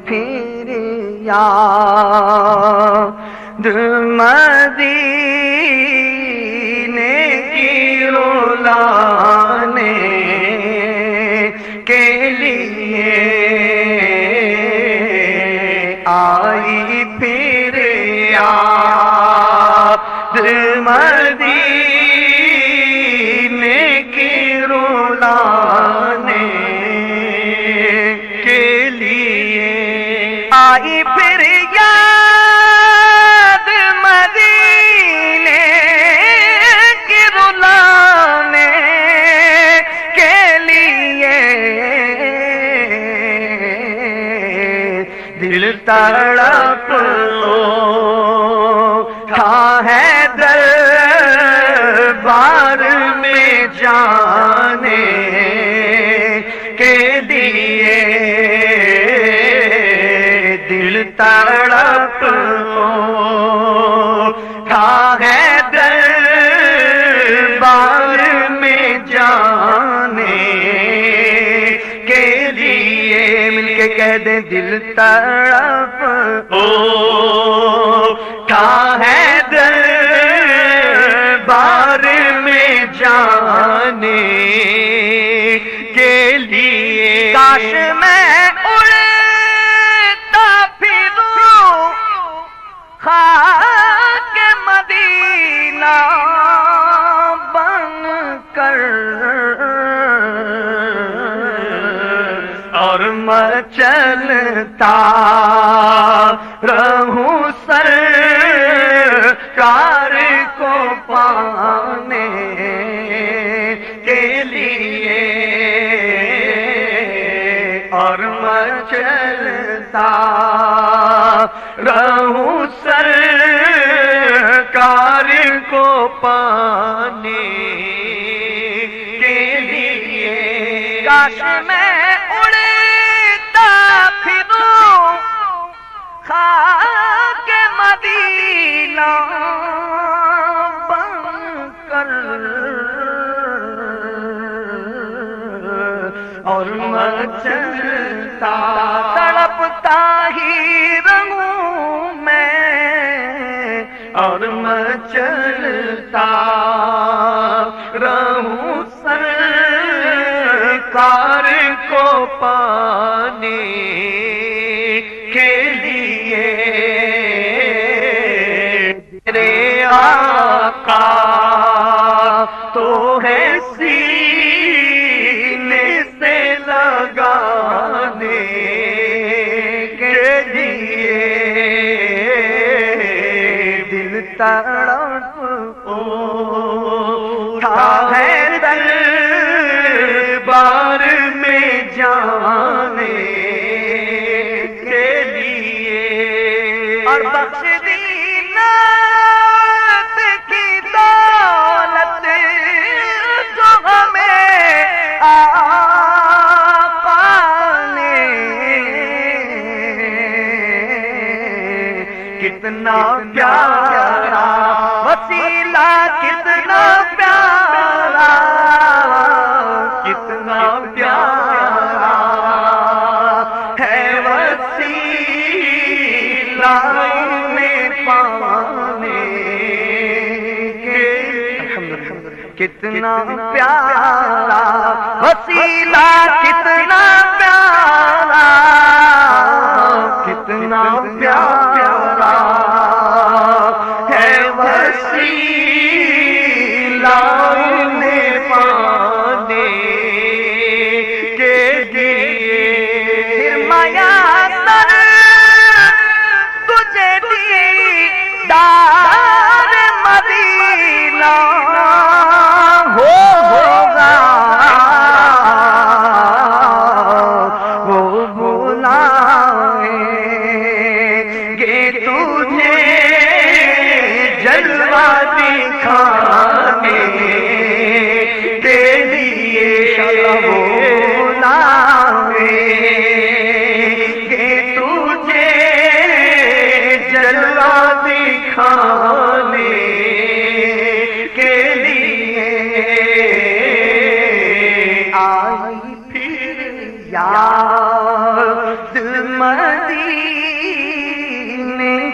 پھر یاد مدینے کی رلانے کے لیے آئی پھر یاد مدینے کی رلانے کے لیے آئی پھر یاد مدینے کی رلانے کے لیے دل تڑپ تھا ہے دربار میں جانے کے لیے دل تڑپ تھا ہے دربار میں جانے کے لیے مل کے کہہ دیں دل تڑپ تھا ہے دربار میں جانے کے لیے کاش میں اڑتا پھروں خاک مدینہ بن کر اور مچلتا رہوں سرکار کو پانے کے لیے اور مچلتا رہوں سرکار کو پانے کے لیے کاش میں اڑتا پھروں خاک مدینہ بن کر اور مچلتا تڑپتا ہی رہوں میں اور مچلتا رہوں سرکار کو پانے کے لیے تیرے آقا تو ہے سینے سے لگانے کے لیے دل تڑپ اٹھا ہے دربار میں جانے کے لیے اور بخش دینات کی دولت جو ہمیں آقا نے کتنا پیارا وسیلہ کتنا پیارا کتنا پیارا ہے وسیلہ میں پانے کے کتنا پیارا وسیلہ کتنا پیارا کتنا پیارا ہے وسیلہ میں پانے کے لیے میسر تجھے دیدار مدینہ ہوگا وہ بلائیں گے تجھے جلوہ دکھانے کے لیے بلائیں گے تجھے جلوہ دکھانے کے لیے آئی پھر یاد مدینے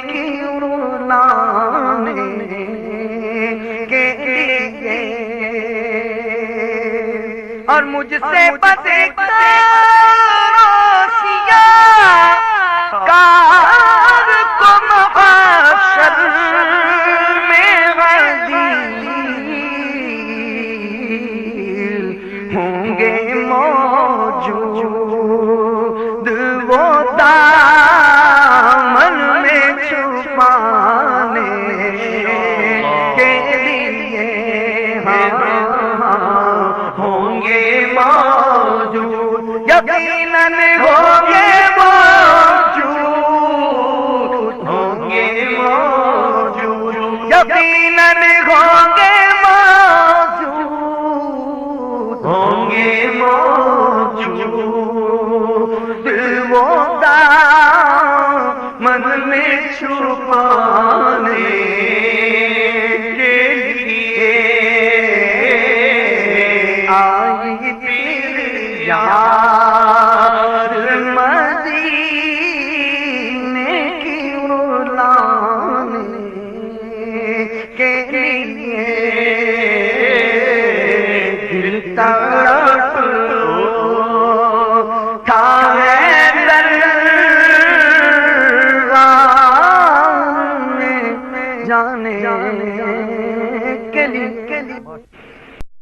کی رلانے کے لیے، اور مجھ سے بدکاروں کار کو محشر میں غدیر ہوں گے موجود وہ دامن میں چھپانے کے لیے، ہوں گے موجود، یقیناً ہوں گے موجود، ہوں گے موجود، یقیناً ہوں گے موجود، ہوں گے موجود وہ دامن میں چھپانے کے لیے، آئی پھر یار مدینے کی رلانے کے لیے، دل تڑپا